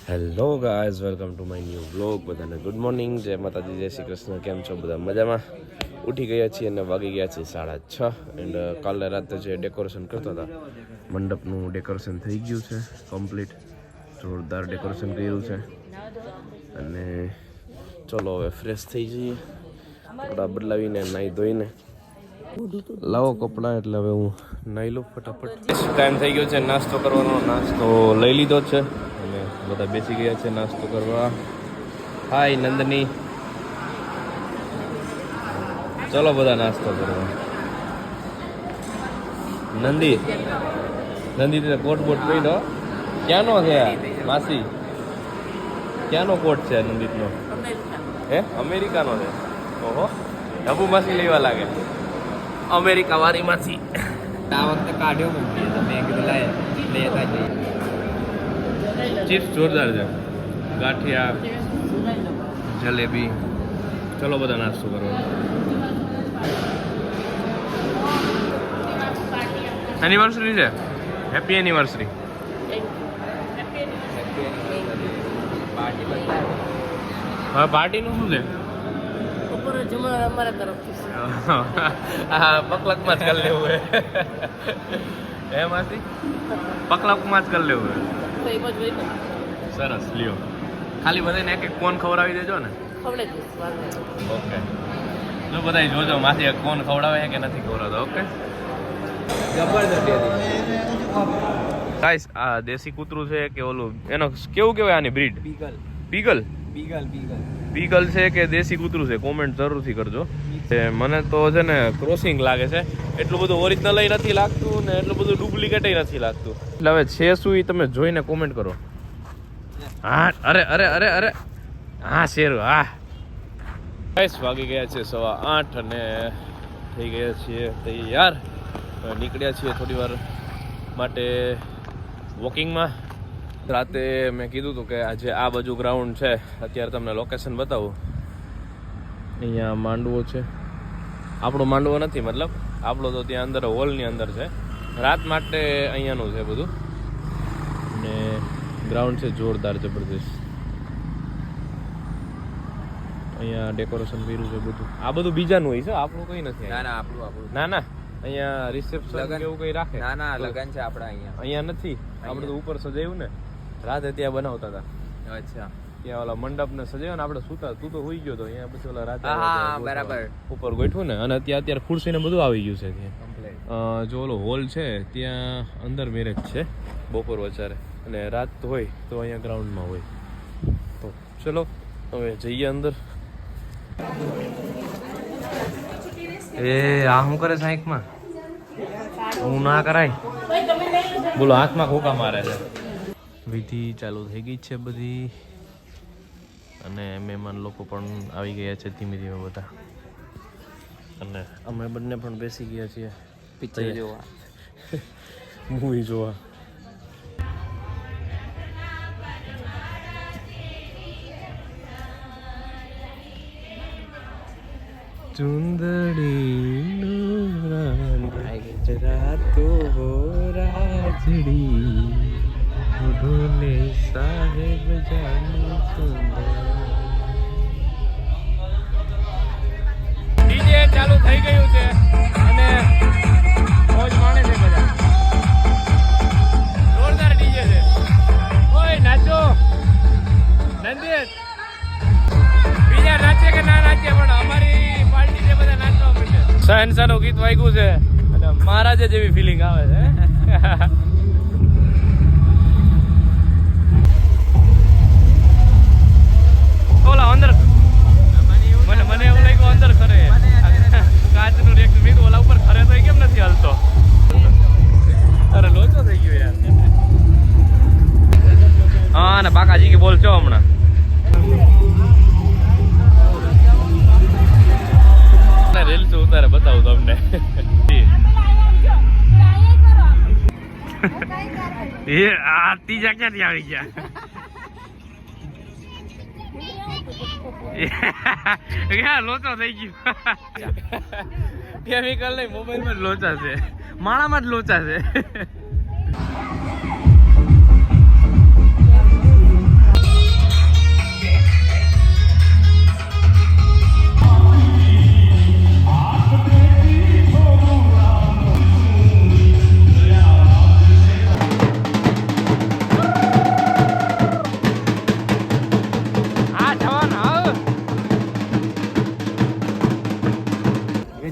Hello guys, welcome to my new blog. બધાને good morning, જય માતાજી, જય શ્રી કૃષ્ણ. કેમ છો બધા? મજામાં? ઉઠી ગયા છીએ અને વાગી ગયા છે 6:30. એન્ડ કાલે રાતે જે ડેકોરેશન કરતા હતા, મંડપનું ડેકોરેશન થઈ ગયું છે કમ્પ્લીટ. જોરદાર ડેકોરેશન કર્યું છે. અને ચલો હવે ફ્રેશ થઈ જઈએ, કપડાં બદલાવીને નાહી ધોઈને લાવો કપડાં. એટલે હવે હું નાહી લઉં ફટાફટ. ટાઈમ થઈ ગયો છે નાસ્તો કરવાનો. નાસ્તો લઈ લીધો છે અને બધા બેસી ગયા છે નાસ્તો કરવા. હાય નંદની, ચલો બધા નાસ્તો કરવા. નંદી તે કોટ બોટ પહેર્યો. ક્યાંનો છે માસી? ક્યાંનો કોટ છે નંદીતનો? હે, અમેરિકાનો છે. ઓહો, ડબુ માસી લેવા લાગે. અમેરિકા વાળી માસી આ વખતે કાઢ્યો મૂકીએ તો મેં કીધું લાય લેતા જઈએ. ચિપ્સ જોરદાર છે, ગાંઠિયા, જલેબી. ચલો બધા નાસ્તો કરવા. એનિવર્સરી છે, હેપી એનિવર્સરી. પાર્ટી બતાવે. હવે પાર્ટીનું શું છે? પકલકમાં જ કરી લેવું હે માંથી પકલકમાં જ કરી લેવું હે. સરસ, લ્યો. ખાલી બધાને એક એક કોન ખવડાવી દેજો ને. ઓકે, જો બધા જોજો માથી કોન ખવડાવે કે નથી ખવડાવતો. ઓકે, જબરદસ્ત ગાઈસ, આ દેશી કૂતરું છે કે ઓલું, એનો કેવું કહેવાય આની breed? Beagle beagle. Beagle beagle beagle છે કે દેશી કૂતરું છે? કોમેન્ટ જરૂરથી કરજો. મને તો છે ને ક્રોસિંગ લાગે છે. એટલું બધું ઓરિજિનલ નથી લાગતું ને એટલું બધું ડુપ્લિકેટ નથી લાગતું. એટલે હવે છે શું એ તમે જોઈને કોમેન્ટ કરો. હા, અરે અરે અરે અરે, હા શેરું, હા. ગાઈસ, વાગી ગયા છે 8:15 અને થઈ ગયા છીએ તૈયાર. નીકળ્યા છીએ થોડી વાર માટે વોકિંગમાં. રાતે મેં કીધું હતું કે આજે આ બાજુ ગ્રાઉન્ડ છે. અત્યારે તમને લોકેશન બતાવું. અહીંયા માંડવો છે. આપણો માંડવો નથી, મતલબ આપણો તો ત્યાં અંદર હોલની અંદર છે. રાત માટે અહીંયાનું છે બધું. અને ગ્રાઉન્ડ છે જોરદાર, જબરદસ્ત. અહીંયા ડેકોરેશન કર્યું છે બધું. આ બધું બીજાનું હોય છે, આપણું કંઈ નથી. ના ના આપણું ના ના, અહીંયા રિસેપ્શન એવું કંઈ રાખે? ના ના, લગન છે આપણા અહીંયા નથી. આપણે તો ઉપર સજાવ્યું ને, રાતે ત્યાં બનાવતા હતા. અચ્છા, ત્યાં ઓલા મંડપ ને સજાવ્યો ને, આપણે સુતા, તું તો હોઈ ગયો તો અહીંયા. પછી ઓલા રાતે હા બરાબર ઉપર ગોઠવું ને. અને અત્યારે ખુરશી ને બધું આવી ગયું છે ત્યાં. કમ્પ્લીટ. જો ઓલો હોલ છે ત્યાં અંદર મેરેજ છે બપોર વચારે, અને રાત હોય તો અહીંયા ગ્રાઉન્ડમાં હોય. તો ચલો હવે જઈએ અંદર. એ આ શું કરે છે આંખમાં? હું ના કરાય. બોલો, હાથમાં ખોખા મારે છે. વિધિ ચાલુ થઈ ગઈ છે બધી, અને મહેમાન લોકો પણ આવી ગયા છે ધીમે ધીમે બધા. અને અમે બંને પણ બેસી ગયા છીએ પિક્ચર જોવા, મૂવી જોવા. ચુંદડી જરા તો રાજડી ઢોલે સાહેબ જાની સુંદર. ડીજે ચાલુ થઈ ગયું છે અને મોજ માણે છે બધા. જોરદાર ડીજે છે. ઓય નાચો નંદેશ. બીજા નાચે કે ના નાચે, પણ અમારી પાર્ટી છે બધા નાચવા માંડે. શહેનશાહનું ગીત વાગ્યું છે અને મહારાજે જેવી ફિલિંગ આવે છે. ઓલા અંદર મને એવું લાગ્યું અંદર ખરે કાચનું રેક મીઠ ઓલા ઉપર ખરે તો કેમ નથી હાલતો? અરે લોચો થઈ ગયો યાર. હા ને બાકાજી કે બોલ છો હમણાં. રીલ્સ ઉતારે બતાવું તમને. એ આ ત્રીજા ક્યાંથી આવી ગયા? લોચો થઈ ગયો. કેમિકલ નહીં, મોબાઈલમાં જ લોચા છે, માણામાં જ લોચા છે.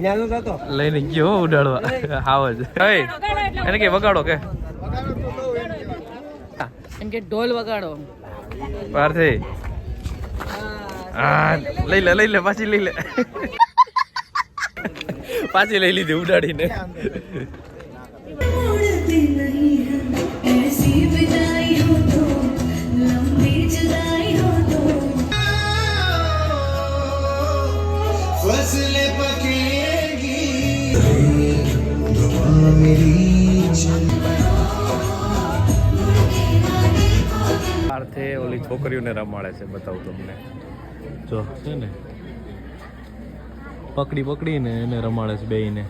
જ્ઞાન હતો લઈને ગયો હો ઉડાડવા હાવ જ એને કે વગાડો કે એમ કે ઢોલ વગાડો પાર્થે હા લઈ લે પાછી લઈ લે પાછી લઈ લીધી ઉડાડીને પાર્થે ઓલી છોકરીઓને રમાડે છે બતાવું તમને જો છે ને પકડીને એને રમાડે છે બેયને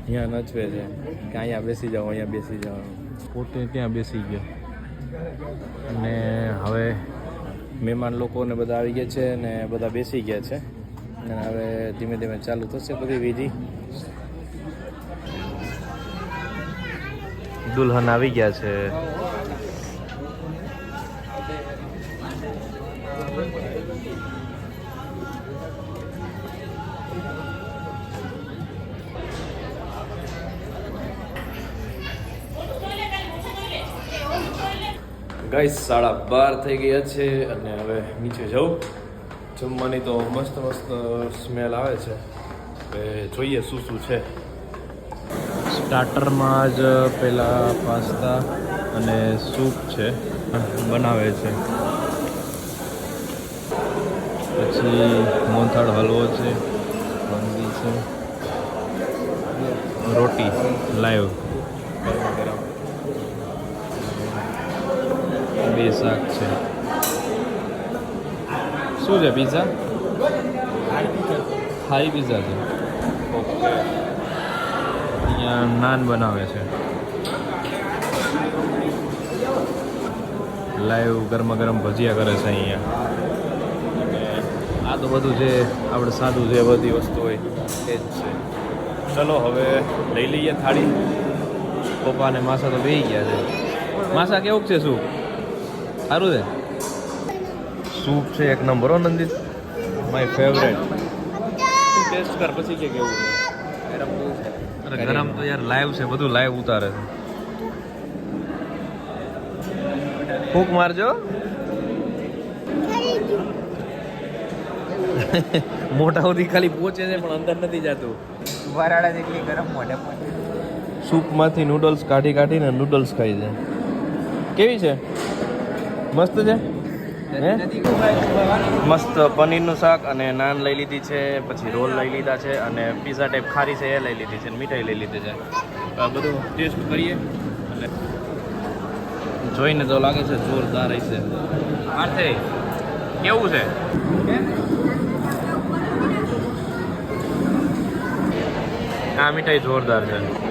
અહીંયા નચવે છે કે અહીંયા બેસી જાઓ અહીંયા બેસી જાઓ પોતે ત્યાં બેસી ગયો અને હવે મહેમાન લોકોને બધા આવી ગયા છે ને બધા બેસી ગયા છે અને હવે ધીમે ધીમે ચાલુ થશે બધી વિધિ દુલ્હન આવી ગયા છે ગાઈસ 12:30 થઈ ગયા છે અને હવે નીચે જાઉં જમવાની તો મસ્ત સ્મેલ આવે છે હવે જોઈએ શું છે સ્ટાર્ટરમાં જ પહેલા પાસ્તા અને સૂપ છે બનાવે છે પછી મોહનથાળ હલવો છે વાનગી છે રોટી લાઈવ ગરમ બે શાક છે શું છે પિઝા થાઈ પિઝા છે ઓકે અહીંયા નાન બનાવે છે લાઈવ ગરમ ભજીયા કરે છે અહીંયા અને આ તો બધું જે આપણે સાદું જે બધી વસ્તુ હોય એ જ છે ચલો હવે લઈ લઈએ થાળી પપ્પા અને માસા તો બેસી ગયા છે માસા કેવું છે સૂપ સારું છે સૂપ છે એક નંબર હો નંદિત માય ફેવરેટ ટેસ્ટ કર પછી કે કેવું અરે ગરમ તો યાર લાઈવ છે બધું લાઈવ ઉતારે છે ફૂંક મારજો મોટા સુધી ખાલી પહોંચે છે પણ અંદર નથી જતું વરાળા જેટલી ગરમ મોઢે સૂપમાંથી નૂડલ્સ કાઢીને નૂડલ્સ ખાઈ છે કેવી છે મસ્ત છે હે મસ્ત પનીરનું શાક અને નાન લઈ લીધી છે પછી રોલ લઈ લીધા છે અને પીઝા ટાઈપ ખારી છે એ લઈ લીધી છે અને મીઠાઈ લઈ લીધી છે આ બધું ટેસ્ટ કરીએ અને જોઈને તો લાગે છે જોરદાર હશે આર્થે કેવું છે આ મીઠાઈ જોરદાર છે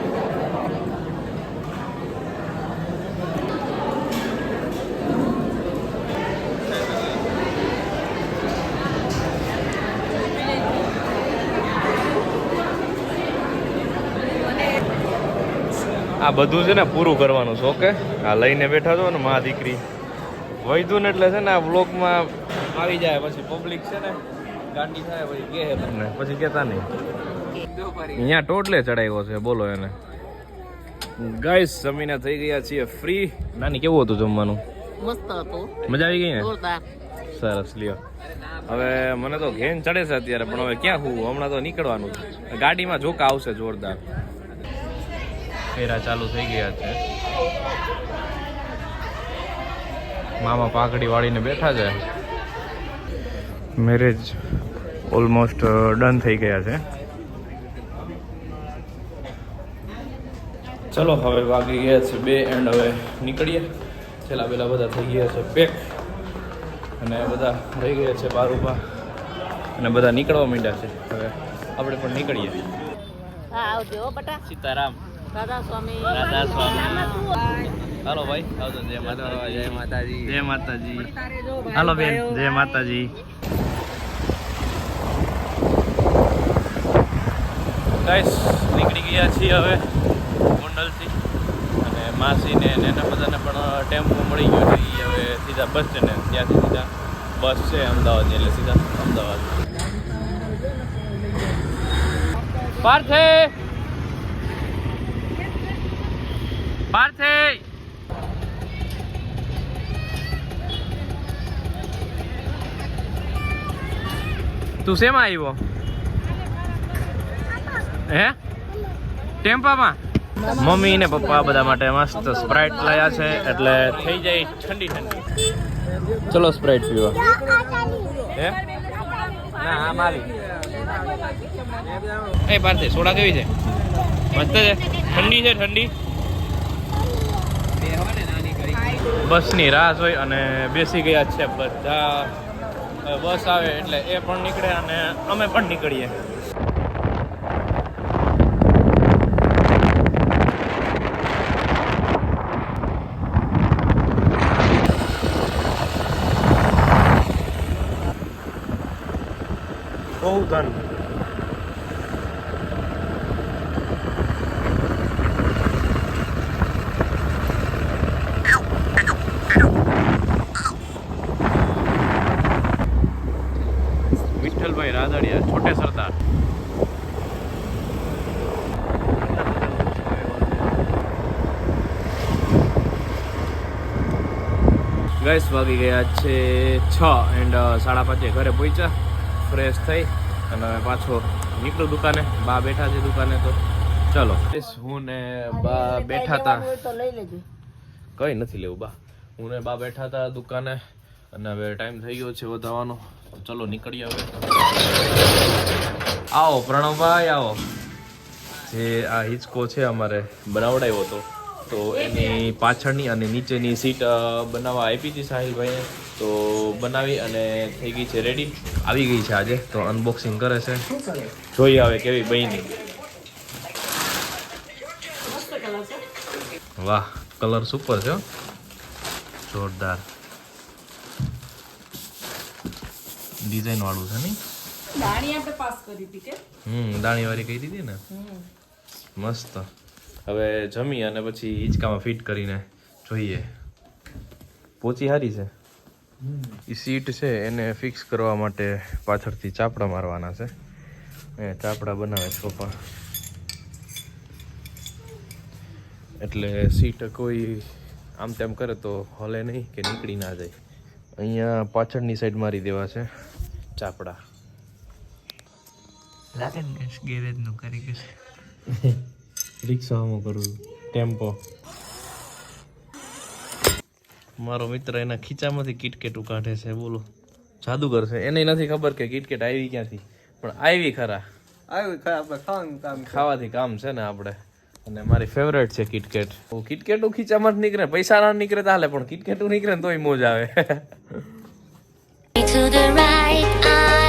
આ બધું છે ને પૂરું કરવાનું છે ઓકે આ લઈને બેઠા છો ને મા દીકરી વૈધું ને એટલે છે ને આ વ્લોગમાં આવી જાય પછી પબ્લિક છે ને ગાંડી થાય પછી કહે તમને પછી કહેતા નહીં અહીંયા ટોટલે ચડાવ્યો છે બોલો એને ગાઈસ જમીને થઈ ગયા છીએ ફ્રી નાની કેવું હતું જમવાનું મસ્ત હતું મજા આવી ગઈ ને જોરદાર સરસ લ્યો હવે મને તો ઘેન ચડે છે અત્યારે પણ હવે ક્યાં હું હમણાં તો નીકળવાનું છે ગાડીમાં જોકા આવશે જોરદાર ફેરા ચાલુ થઈ ગયા છે મામા પાઘડી વાળીને બેઠા છે મેરેજ ઓલમોસ્ટ ડન થઈ ગયા છે ચલો હવે વાગી ગયા છે 2 એન્ડ હવે નીકળીએ છેલ્લા પેલા બધા થઈ ગયા છે પેક અને બધા રહી ગયા છે બાર ઉભા અને બધા નીકળવા માંડ્યા છે હવે આપણે પણ નીકળીએ હા આવજો બટા સીતારામ રાધા સ્વામી હાલો ભાઈ આવજો જય માતાજી જય માતાજી હાલો બેન જય માતાજી ગાઈસ નીકળી ગયા છીએ હવે ગોંડલથી અને માસીને એના બધાને પણ ટેમ્પો મળી ગયો છે એ હવે સીધા બસ સ્ટેન્ડ ત્યાંથી સીધા બસ છે અમદાવાદની એટલે સીધા અમદાવાદ પાર્થે પાર્થે તું શેમાં આવ્યો હે ટેમ્પામાં મમ્મી ને પપ્પા બધા માટે મસ્ત સ્પ્રાઇટ લાયા છે એટલે થઈ જાય ઠંડી ઠંડી ચલો સ્પ્રાઇટ પીવા હે ના આ માલી એ પાર્થે સોડા કેવી છે મસ્ત છે ઠંડી છે ઠંડી બસની રાહ જોઈ અને બેસી ગયા છે બધા બસ આવે એટલે એ પણ નીકળે અને અમે પણ નીકળીએ બહુ ધન વિઠ્ઠલભાઈ રાદડિયા છોટે સરદાર ગેસ વાગી ગયા છે 6 એન્ડ 5:30 ઘરે પહોંચ્યા ફ્રેશ થઈ અને પાછો નીકળું દુકાને બા બેઠા છે દુકાને તો ચલો હું ને બા બેઠા હતા તો લઈ લેજો કઈ નથી લેવું બા હું ને બા બેઠા હતા દુકાને અને હવે ટાઈમ થઈ ગયો છે વધાવાનો ચલો નીકળીએ હવે આવો પ્રણવભાઈ આવો જે આ હિંચકો છે અમારે બનાવડાવ્યો હતો તો એની પાછળની અને નીચેની સીટ બનાવવા આપી હતી સાહિલભાઈએ તો બનાવી અને થઈ ગઈ છે રેડી આવી ગઈ છે આજે તો અનબોક્સિંગ કરે છે જોઈએ હવે કેવી બની વાહ કલર સુપર છે હો. જોરદાર ડિઝાઇન વાળું છે નહીં દાણી આપણે પાસ કરી હતી કે દાણી વાળી કહી દીધી ને મસ્ત હવે જમી અને પછી હિંચકામાં ફિટ કરીને જોઈએ પોચી હારી છે એ સીટ છે એને ફિક્સ કરવા માટે પાછળથી ચાપડા મારવાના છે એ ચાપડા બનાવે છે પપ્પા એટલે સીટ કોઈ આમ તેમ કરે તો હલે નહીં કે નીકળી ના જાય અહીંયા પાછળની સાઈડ મારી દેવા છે ચાપડા ગેરેજનું કરી કે રિક્ષામાં કરું ટેમ્પો મારો મિત્ર એના ખીચામાંથી કિટકેટું કાઢે છે બોલો જાદુગર છે એને નથી ખબર કે કિટકેટ આવી ક્યાંથી પણ આવી ખરા ખાવાથી કામ છે ને આપણે અને મારી ફેવરેટ છે કિટકેટ કિટકેટું ખીચામાં જ નીકળે પૈસા ના નીકળે તો હાલે પણ કિટકેટું નીકળે ને તોય મોજ આવે To the right, I